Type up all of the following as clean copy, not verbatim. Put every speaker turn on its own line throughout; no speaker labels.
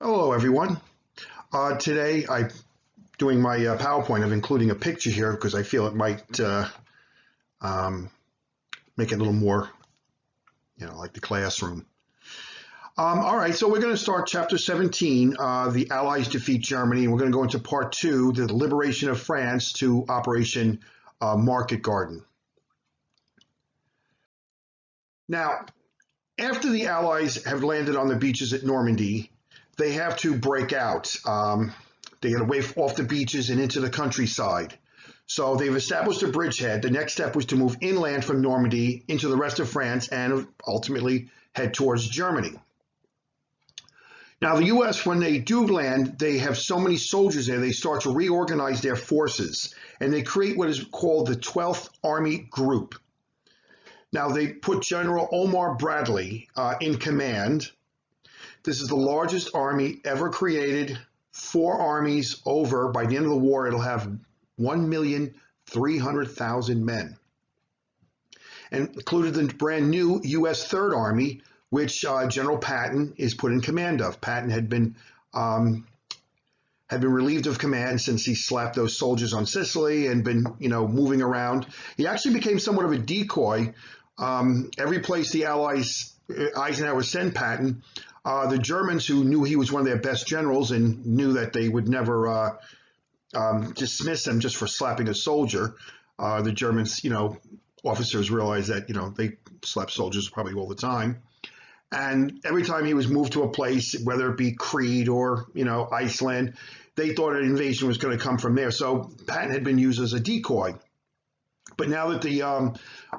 Hello, everyone. Today I'm doing my PowerPoint. I'm including a picture here because I feel it might make it a little more, like the classroom. All right, so we're going to start Chapter 17, the Allies defeat Germany, and we're going to go into Part 2, the liberation of France, to Operation Market Garden. Now, after the Allies have landed on the beaches at Normandy, they have to break out. They get away off the beaches and into the countryside. So they've established a bridgehead. The next step was to move inland from Normandy into the rest of France and ultimately head towards Germany. Now, the U.S., when they do land, they have so many soldiers there, they start to reorganize their forces, and they create what is called the 12th Army Group. Now, they put General Omar Bradley in command. This is the largest army ever created. 4 armies over. By the end of the war, it'll have 1,300,000 men. And included the brand new U.S. Third Army, which General Patton is put in command of. Patton had been relieved of command since he slapped those soldiers on Sicily and been, moving around. He actually became somewhat of a decoy. Every place the Allies, Eisenhower sent Patton, the Germans, who knew he was one of their best generals and knew that they would never dismiss him just for slapping a soldier, the Germans, officers realized that, they slap soldiers probably all the time. And every time he was moved to a place, whether it be Crete or, Iceland, they thought an invasion was going to come from there. So Patton had been used as a decoy. But now that the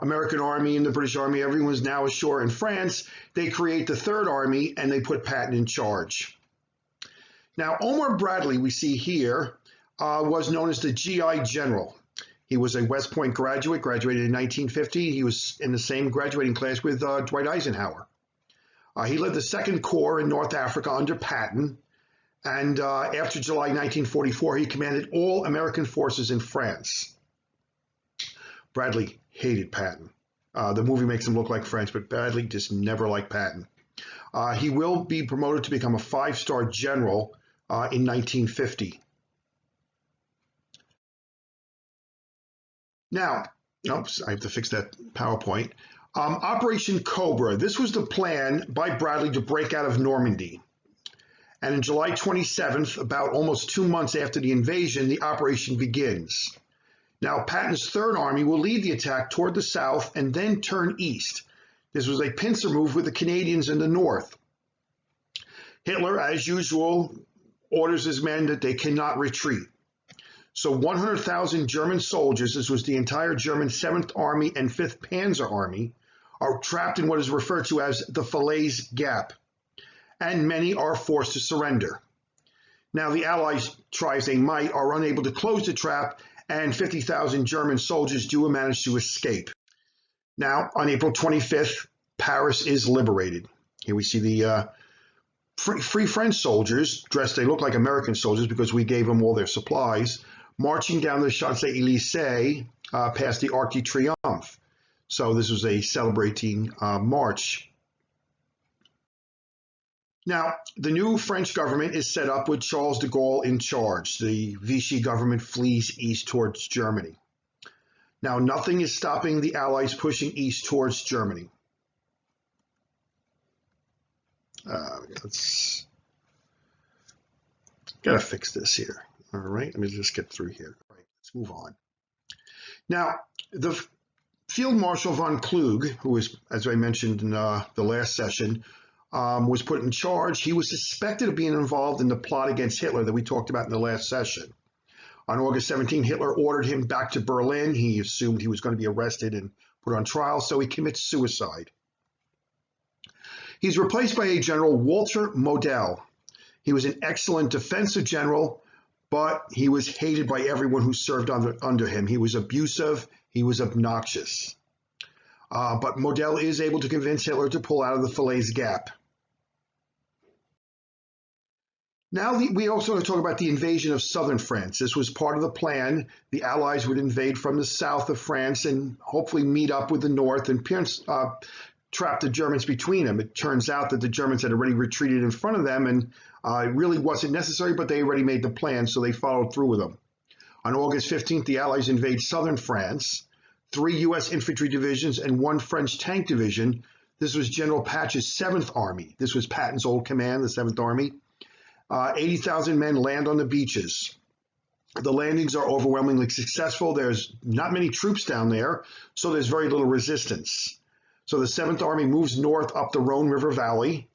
American Army and the British Army, everyone's now ashore in France, they create the Third Army and they put Patton in charge. Now, Omar Bradley, we see here, was known as the GI General. He was a West Point graduate, graduated in 1950. He was in the same graduating class with Dwight Eisenhower. He led the Second Corps in North Africa under Patton. And after July 1944, he commanded all American forces in France. Bradley hated Patton. The movie makes him look like French, but Bradley just never liked Patton. He will be promoted to become a 5-star general in 1950. Now, oops, I have to fix that PowerPoint. Operation Cobra. This was the plan by Bradley to break out of Normandy. And on July 27th, about almost 2 months after the invasion, the operation begins. Now, Patton's Third Army will lead the attack toward the south and then turn east. This was a pincer move with the Canadians in the north. Hitler, as usual, orders his men that they cannot retreat. So 100,000 German soldiers, this was the entire German 7th Army and 5th Panzer Army, are trapped in what is referred to as the Falaise Gap, and many are forced to surrender. Now, the Allies, try as they might, are unable to close the trap, and 50,000 German soldiers do manage to escape. Now, on April 25th, Paris is liberated. Here we see the free French soldiers, dressed, they look like American soldiers because we gave them all their supplies, marching down the Champs-Élysées past the Arc de Triomphe. So this was a celebrating march. Now, the new French government is set up with Charles de Gaulle in charge. The Vichy government flees east towards Germany. Now, nothing is stopping the Allies pushing east towards Germany. Let's gotta fix this here. All right, let me just get through here. All right, let's move on. Now, the Field Marshal von Kluge, who was, as I mentioned in the last session, was put in charge. He was suspected of being involved in the plot against Hitler that we talked about in the last session. On August 17, Hitler ordered him back to Berlin. He assumed he was going to be arrested and put on trial, so he commits suicide. He's replaced by a General Walter Model. He was an excellent defensive general, but he was hated by everyone who served under him. He was abusive. He was obnoxious. But Model is able to convince Hitler to pull out of the Falaise Gap. Now we also want to talk about the invasion of southern France. This was part of the plan. The Allies would invade from the south of France and hopefully meet up with the north and trap the Germans between them. It turns out that the Germans had already retreated in front of them, and it really wasn't necessary, but they already made the plan, so they followed through with them. On August 15th, the Allies invade southern France, 3 U.S. infantry divisions and 1 French tank division. This was General Patch's 7th Army. This was Patton's old command, the 7th Army. 80,000 men land on the beaches. The landings are overwhelmingly successful. There's not many troops down there, so there's very little resistance. So the 7th Army moves north up the Rhone River Valley,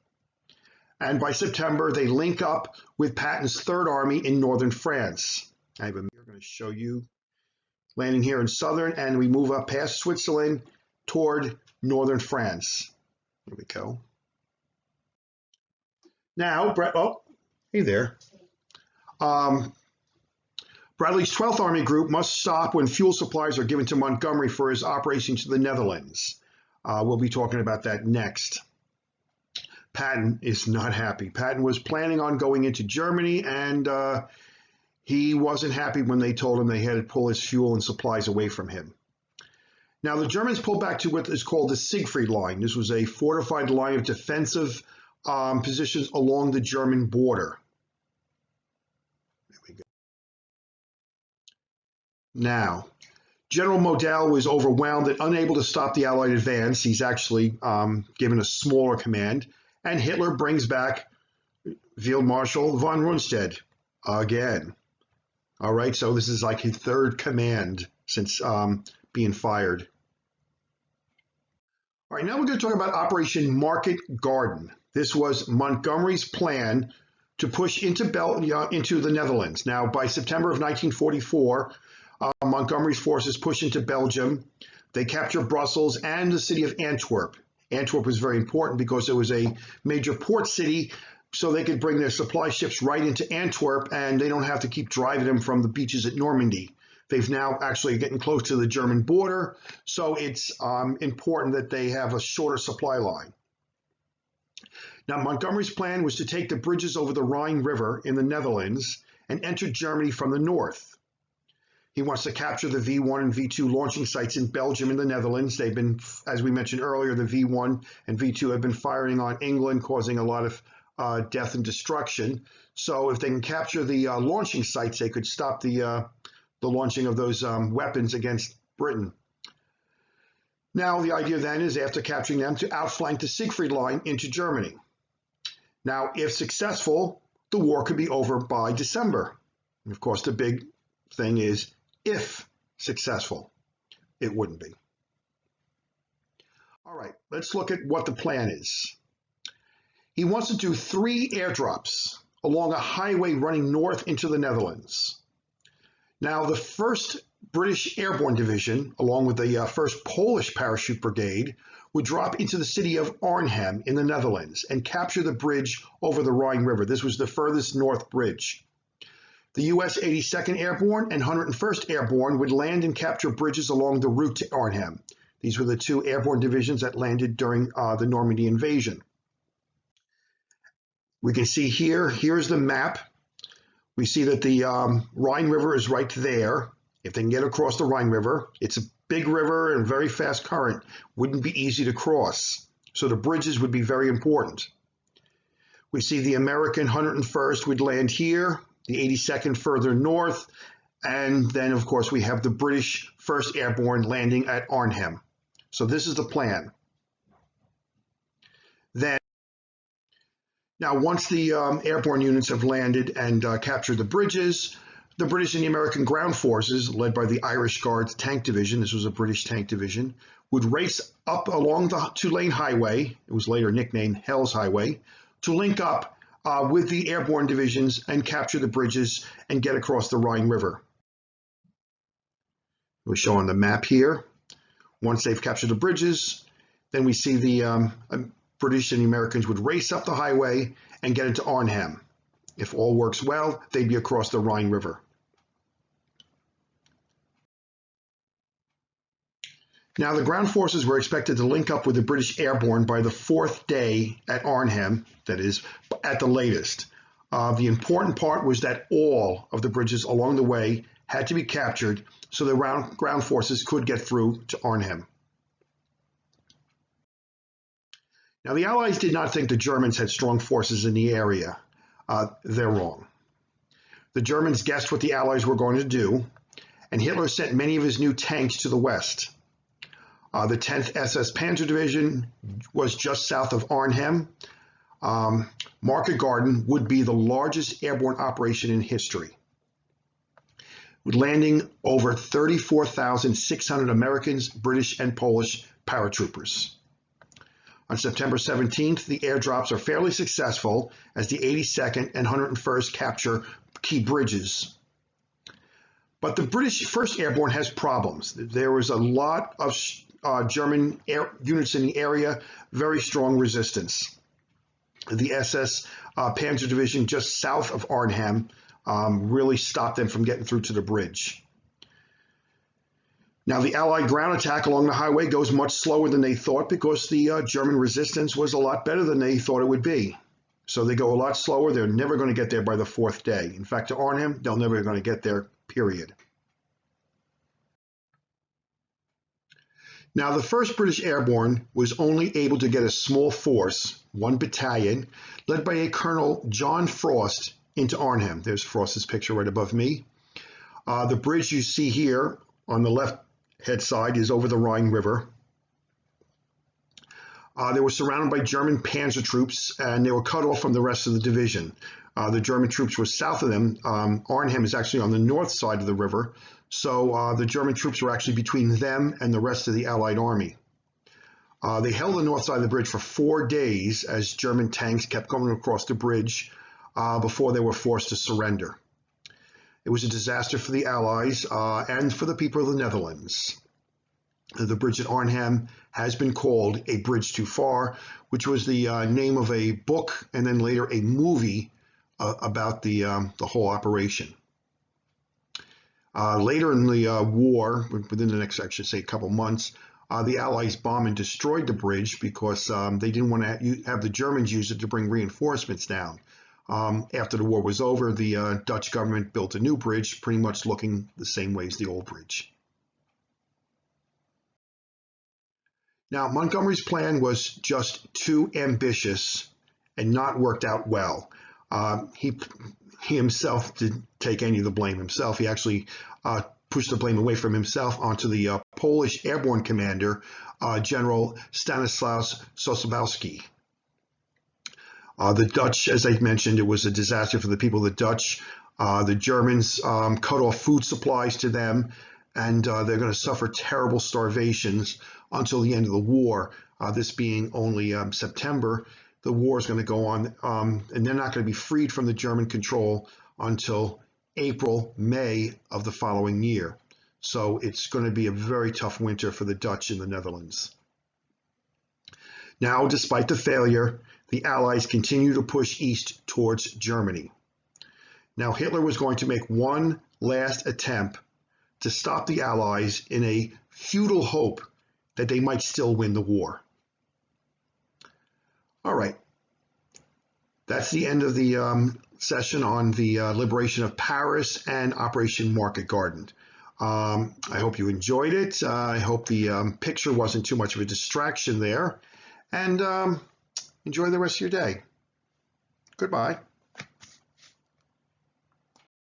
and by September, they link up with Patton's 3rd Army in northern France. I have a mirror going to show you landing here in southern, and we move up past Switzerland toward northern France. There we go. Now, hey there. Bradley's 12th Army Group must stop when fuel supplies are given to Montgomery for his operation to the Netherlands. We'll be talking about that next. Patton is not happy. Patton was planning on going into Germany, and he wasn't happy when they told him they had to pull his fuel and supplies away from him. Now, the Germans pulled back to what is called the Siegfried Line. This was a fortified line of defensive positions along the German border. There we go. Now, General Model was overwhelmed and unable to stop the Allied advance. He's actually given a smaller command, and Hitler brings back Field Marshal von Rundstedt again. All right, so this is like his 3rd command since being fired. All right, now we're going to talk about Operation Market Garden. This was Montgomery's plan to push into the Netherlands. Now, by September of 1944, Montgomery's forces push into Belgium. They capture Brussels and the city of Antwerp. Antwerp was very important because it was a major port city, so they could bring their supply ships right into Antwerp, and they don't have to keep driving them from the beaches at Normandy. They've now actually getting close to the German border, so it's important that they have a shorter supply line. Now, Montgomery's plan was to take the bridges over the Rhine River in the Netherlands and enter Germany from the north. He wants to capture the V1 and V2 launching sites in Belgium and the Netherlands. They've been, as we mentioned earlier, the V1 and V2 have been firing on England, causing a lot of death and destruction. So if they can capture the launching sites, they could stop the launching of those weapons against Britain. Now, the idea then is, after capturing them, to outflank the Siegfried Line into Germany. Now, if successful, the war could be over by December. And of course, the big thing is, if successful, it wouldn't be. All right, let's look at what the plan is. He wants to do 3 airdrops along a highway running north into the Netherlands. Now, the 1st British Airborne Division, along with the 1st Polish Parachute Brigade, would drop into the city of Arnhem in the Netherlands and capture the bridge over the Rhine River. This was the furthest north bridge. The U.S. 82nd Airborne and 101st Airborne would land and capture bridges along the route to Arnhem. These were the 2 airborne divisions that landed during the Normandy invasion. We can see here's the map. We see that the Rhine River is right there. If they can get across the Rhine River, it's a big river and very fast current. Wouldn't be easy to cross. So the bridges would be very important. We see the American 101st would land here, the 82nd further north, and then, of course, we have the British 1st Airborne landing at Arnhem. So this is the plan. Now, once the airborne units have landed and captured the bridges, the British and the American ground forces, led by the Irish Guards Tank Division, this was a British tank division, would race up along the 2-lane highway, it was later nicknamed Hell's Highway, to link up with the airborne divisions and capture the bridges and get across the Rhine River. We're showing the map here. Once they've captured the bridges, then we see the British and the Americans would race up the highway and get into Arnhem. If all works well, they'd be across the Rhine River. Now, the ground forces were expected to link up with the British Airborne by the 4th day at Arnhem, that is, at the latest. The important part was that all of the bridges along the way had to be captured so the ground forces could get through to Arnhem. Now, the Allies did not think the Germans had strong forces in the area. They're wrong. The Germans guessed what the Allies were going to do, and Hitler sent many of his new tanks to the west. The 10th SS Panzer Division was just south of Arnhem. Market Garden would be the largest airborne operation in history, with landing over 34,600 Americans, British, and Polish paratroopers. On September 17th, the airdrops are fairly successful as the 82nd and 101st capture key bridges. But the British 1st Airborne has problems. There was a lot of German units in the area, very strong resistance. The SS Panzer Division just south of Arnhem really stopped them from getting through to the bridge. Now, the Allied ground attack along the highway goes much slower than they thought because the German resistance was a lot better than they thought it would be. So they go a lot slower. They're never going to get there by the 4th day. In fact, to Arnhem, they're never going to get there, period. Now, the 1st British Airborne was only able to get a small force, 1 battalion, led by a Colonel John Frost, into Arnhem. There's Frost's picture right above me. The bridge you see here on the left head side is over the Rhine River. They were surrounded by German panzer troops, and they were cut off from the rest of the division. The German troops were south of them. Arnhem is actually on the north side of the river, so the German troops were actually between them and the rest of the Allied army. They held the north side of the bridge for 4 days as German tanks kept coming across the bridge before they were forced to surrender. It was a disaster for the Allies and for the people of the Netherlands. The bridge at Arnhem has been called A Bridge Too Far, which was the name of a book and then later a movie about the whole operation. Later in the war, within the next, I should say, couple months, the Allies bombed and destroyed the bridge because they didn't want to have the Germans use it to bring reinforcements down. After the war was over, the Dutch government built a new bridge, pretty much looking the same way as the old bridge. Now, Montgomery's plan was just too ambitious and not worked out well. He himself didn't take any of the blame himself. He actually pushed the blame away from himself onto the Polish airborne commander, General Stanislaus Sosabowski. The Dutch, as I mentioned, it was a disaster for the people of the Dutch. The Germans cut off food supplies to them, and they're going to suffer terrible starvations until the end of the war. This being only September, the war is going to go on, and they're not going to be freed from the German control until April, May of the following year. So it's going to be a very tough winter for the Dutch in the Netherlands. Now, despite the failure, the Allies continue to push east towards Germany. Now, Hitler was going to make one last attempt to stop the Allies in a futile hope that they might still win the war. All right, that's the end of the session on the liberation of Paris and Operation Market Garden. I hope you enjoyed it. I hope the picture wasn't too much of a distraction there. And enjoy the rest of your day. Goodbye.